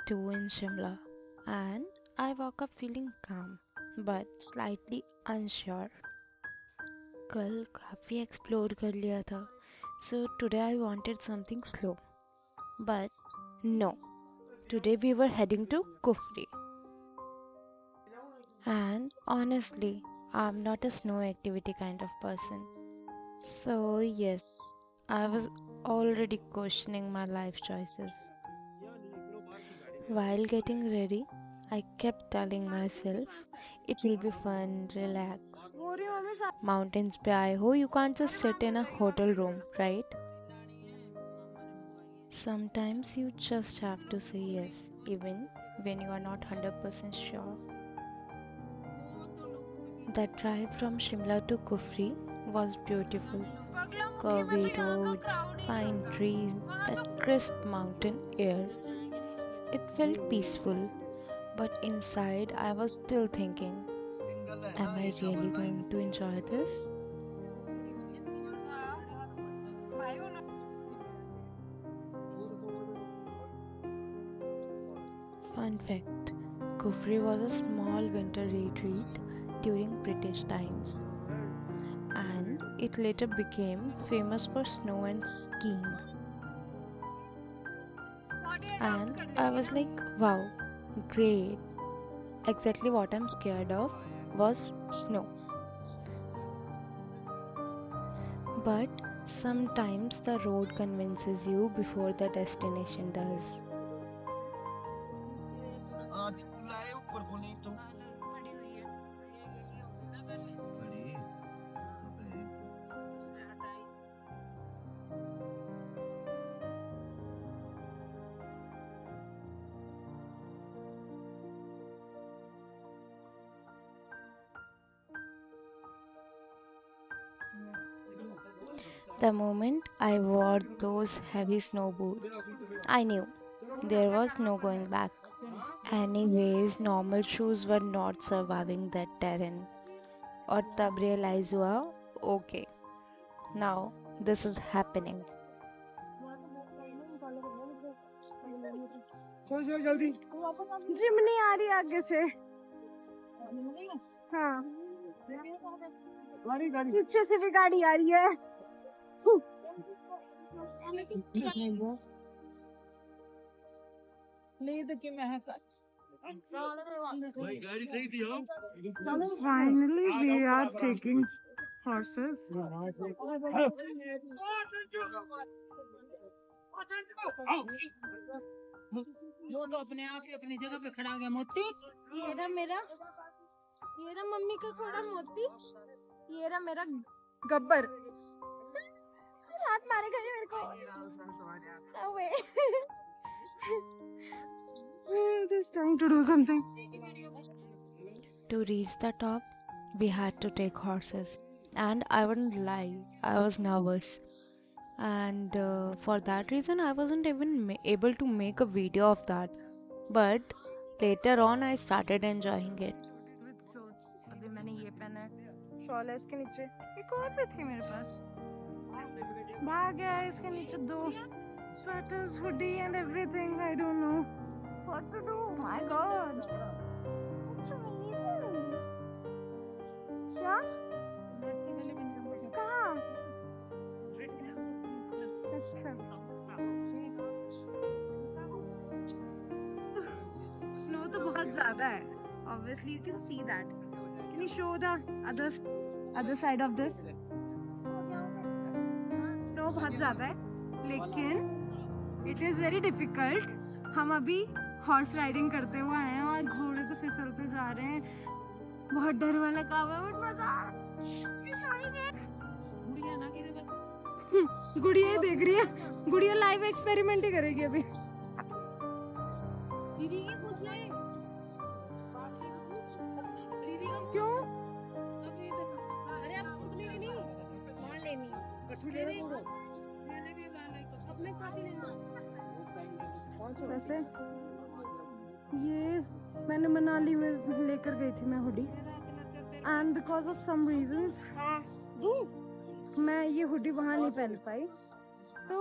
2 in Shimla, and I woke up feeling calm but slightly unsure. कल काफ़ी explore कर लिया था, so today I wanted something slow. But no, today we were heading to Kufri. And honestly, I'm not a snow activity kind of person. So, yes, I was already questioning my life choices. While getting ready, I kept telling myself it will be fun, relax. Mountains pe aaye ho, you can't just sit in a hotel room, right? Sometimes you just have to say yes, even when you are not 100% sure. The drive from Shimla to Kufri was beautiful. Curvy roads, pine trees, that crisp mountain air. It felt peaceful, but inside I was still thinking, am I really going to enjoy this? Fun fact, Kufri was a small winter retreat during British times, and it later became famous for snow and skiing. And I was like, wow, great. Exactly what I'm scared of was snow. But sometimes the road convinces you before the destination does. The moment I wore those heavy snow boots, I knew there was no going back. Anyways, normal shoes were not surviving that terrain. और तब realize हुआ, okay, now this is happening. जिमनी आ रही आगे से। हाँ, पीछे से भी गाड़ी आ रही है। Finally, we are taking horses. वो तो अपने आप ही अपनी जगह पे खड़ा हो गया मोती। ये रहा मेरा, ये रहा मम्मी का घोड़ा मोती, ये रहा मेरा गब्बर। हाथ मारेगा ये मेरे को। No way. Just trying to do something. To reach the top, we had to take horses. And I wouldn't lie, I was nervous. And for that reason, I wasn't even able to make a video of that. But later on, I started enjoying it. With clothes. अभी मैंने ये पहना है, shawl है इसके नीचे, एक और भी थी मेरे पास, भाग गया है इसके नीचे दो sweaters, hoodie and everything. I don't know what to do. My God, it's amazing. क्या? कहाँ? अच्छा. Snow तो बहुत ज़्यादा है. Obviously, you can see that. Can you show the other side of this? Snow बहुत ज़्यादा है, लेकिन it is very difficult. हम अभी हॉर्स राइडिंग करते हुए आए हैं और घोड़े तो फिसलते जा रहे हैं, बहुत डर वाला काम है, बट मजा आ रहा है। गुड़िया ही देख रही है, गुड़िया लाइव एक्सपेरिमेंट ही करेगी अभी। दीदी ये पूछ ले। दीदी को क्यों? अरे आप उठने की नहीं, वहाँ लेनी। अपने साथ ही लेना। वैसे ये मैंने मनाली में लेकर गई थी मैं hoodie, and because of some reasons मैं ये हुडी वहाँ नहीं पहन पाई, तो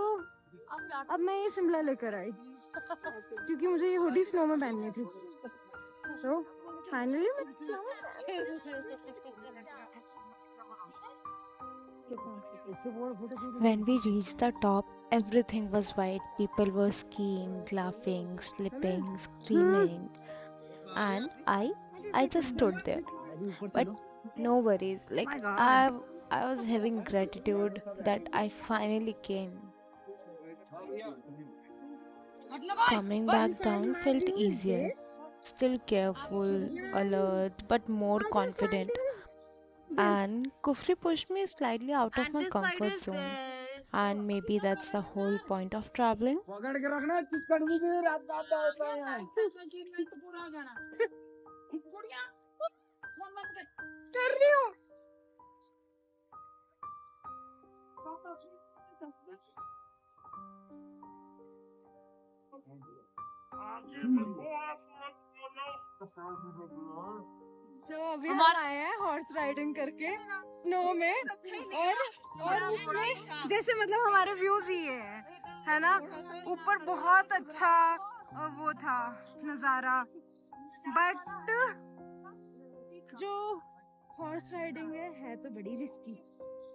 अब मैं ये शिमला लेकर आई। क्योंकि मुझे ये हुडी स्नो में पहननी थी, तो फाइनली मैं स्नो में When we reached the top, everything was white. People were skiing, laughing, slipping, screaming, and I just stood there. But no worries. Like my god. I was having gratitude that I finally came. Coming back down felt easier. Still careful, alert, but more confident. And Kufri pushed me slightly out of my comfort zone. And maybe that's the whole point of traveling. कर रही हूँ। तो अभी हम आए हैं horse riding करके snow में, और उसमें जैसे मतलब हमारे व्यूज ही है ना, ऊपर बहुत अच्छा वो था नज़ारा, बट जो हॉर्स राइडिंग है तो बड़ी रिस्की,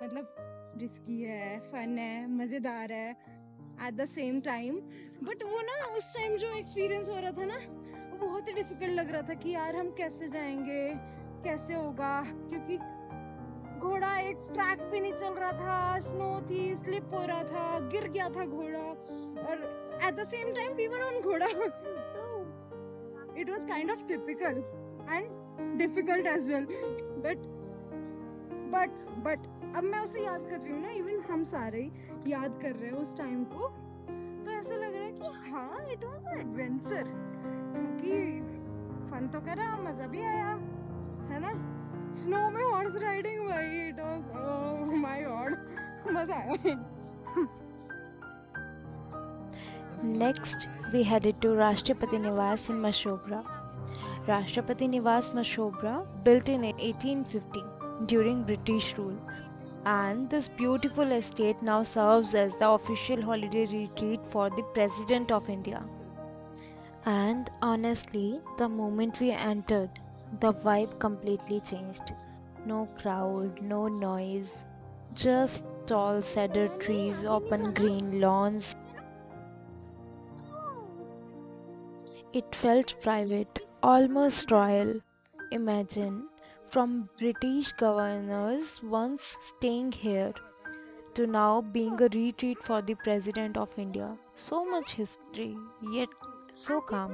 मतलब रिस्की है, फन है, मज़ेदार है eight the same time. But वो ना उस टाइम जो एक्सपीरियंस हो रहा था ना, वो बहुत ही डिफिकल्ट लग रहा था कि यार हम कैसे जाएंगे, कैसे होगा, क्योंकि घोड़ा एक ट्रैक पे नहीं चल रहा था, स्नो थी, स्लिप हो रहा था, गिर गया था घोड़ा, और at the same time we were on घोड़ा। It was kind of typical and difficult as well, but अब मैं उसे याद कर रही हूँ ना, इवन हम सारे ही याद कर रहे हैं उस टाइम को, तो ऐसा लग रहा है कि हाँ इट वाज एन एडवेंचर, क्योंकि फन तो करा, मजा भी आया, है ना। स्नो में हॉर्स राइडिंग भाई, it was oh my God, मजा आया। Next, we headed to Rashtrapati Niwas in Mashobra. Rashtrapati Niwas Mashobra, built in 1850 during British rule, and this beautiful estate now serves as the official holiday retreat for the President of India. And honestly, the moment we entered, the vibe completely changed. No crowd, no noise, just tall cedar trees, open green lawns. It felt private, almost royal. Imagine, from British governors once staying here to now being a retreat for the President of India. So much history, yet so calm.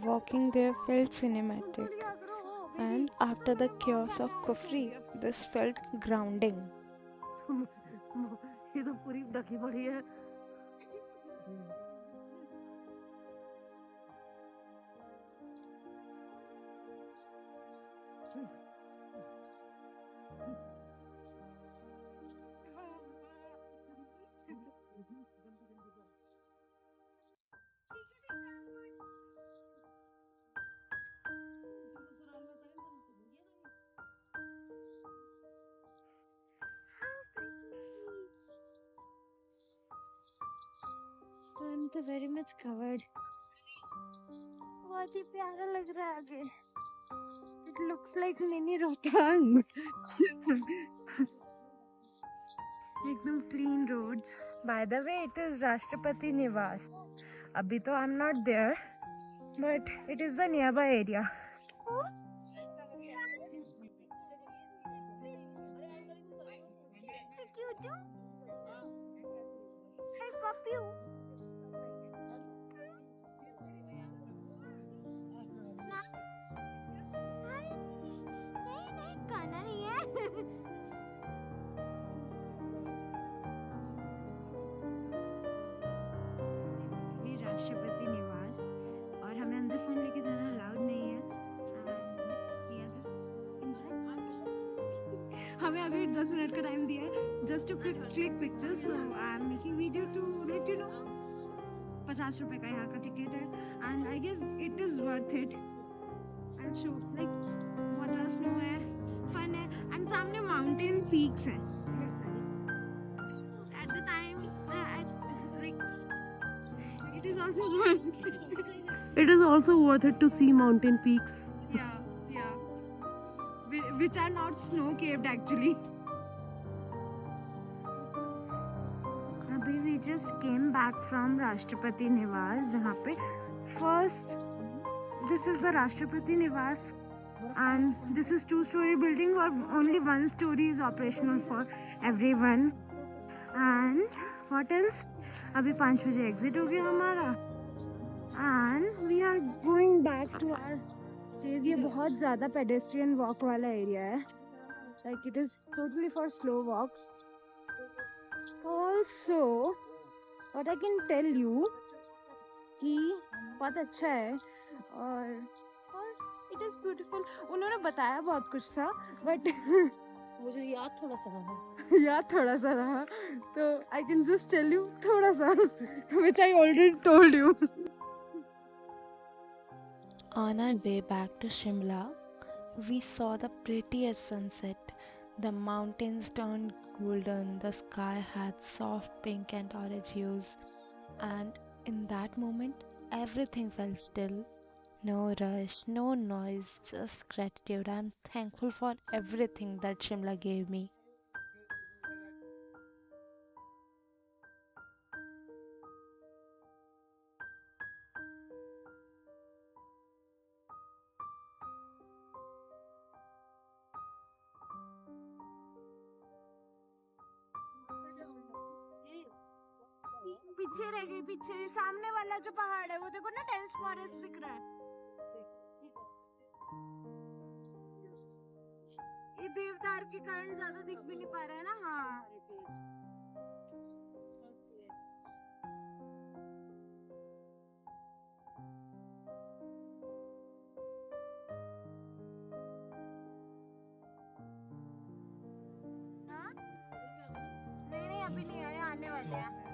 Walking there felt cinematic, and after the chaos of Kufri, this felt grounding. ये तो पूरी ढकी पड़ी है। I'm तो very much covered. बहुत ही प्यारा लग रहा है आगे. It looks like mini Rohtang. एकदम clean roads. By the way, it is Rashtrapati Niwas. अभी तो I'm not there, but it is the nearby area. So cute. Hey, puppy. राष्ट्रपति निवास, और हमें अंदर फोन लेके जाना अलाउड नहीं है। हमें अभी 10 मिनट का टाइम दिया है just to click pictures, so I am making video to let you know. 50 रुपए का यहाँ का टिकट है, and I guess it is worth it. I show like बहुत ज़्यादा स्नो है, फन है, एंड सामने माउंटेन पीक्स हैं। At the time also fun. It is also worth it to see mountain peaks. Yeah. Which are not snow caved actually. अभी we just came back from राष्ट्रपति निवास जहाँ पे first this is the राष्ट्रपति निवास and this is two-story building or only one story is operational for everyone. And what else? अभी 5 बजे exit हो गया हमारा and we are going back to our stays. ये बहुत ज़्यादा pedestrian walk वाला area है. Like it is totally for slow walks. Also, what I can tell you कि बहुत अच्छा है और it is beautiful. उन्होंने बताया बहुत कुछ था but मुझे याद थोड़ा सा रहा. याद थोड़ा सा रहा तो I can just tell you थोड़ा सा which I already told you. On our way back to Shimla, we saw the prettiest sunset. The mountains turned golden, the sky had soft pink and orange hues, and in that moment, everything felt still. No rush, no noise, just gratitude. I'm thankful for everything that Shimla gave me. पीछे रह गई पीछे सामने वाला जो पहाड़ है वो देखो ना डेंस फॉरेस्ट दिख रहा है. ये देवदार के कारण ज्यादा दिख भी नहीं पा रहा है ना. हाँ नहीं अभी नहीं आए आने वाले हैं.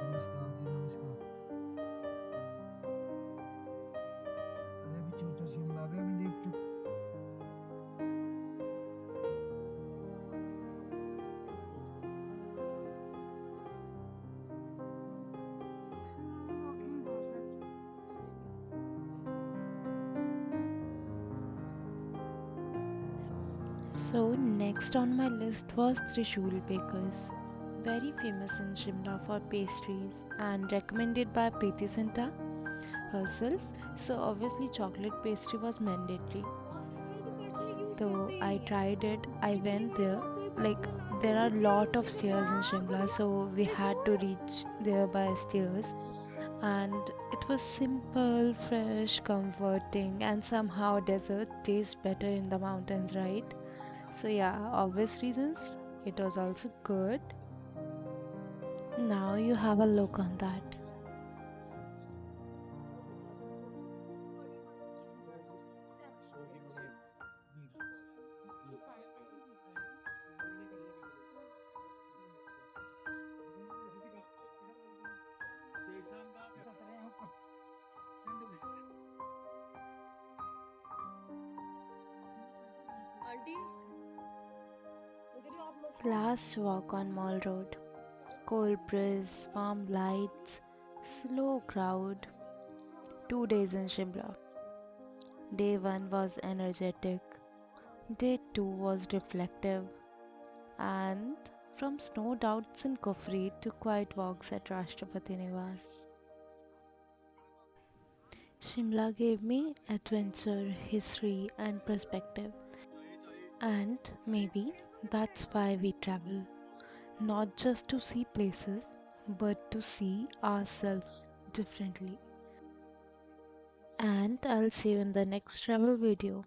नमस्कार जी नमस्कार. अरे अभी छोटा शिमला में अभी lift So, next on my list was Trishul Bakers, very famous in Shimla for pastries and recommended by Preeti Zinta herself. So, obviously, chocolate pastry was mandatory. So, I tried it, I went there. Like, there are a lot of stairs in Shimla, so we had to reach there by stairs. And it was simple, fresh, comforting, and somehow desert tastes better in the mountains, right? So yeah, obvious reasons. It was also good. Now you have a look on that. Aunty उधर आप लोग Last walk on Mall Road. Cold breeze, warm lights, slow crowd. 2 days in Shimla. Day 1 was energetic. Day 2 was reflective. And from snow doubts in Kufri to quiet walks at Rashtrapati Niwas. Shimla gave me adventure, history, and perspective. And maybe that's why we travel. Not just to see places, but to see ourselves differently. And I'll see you in the next travel video.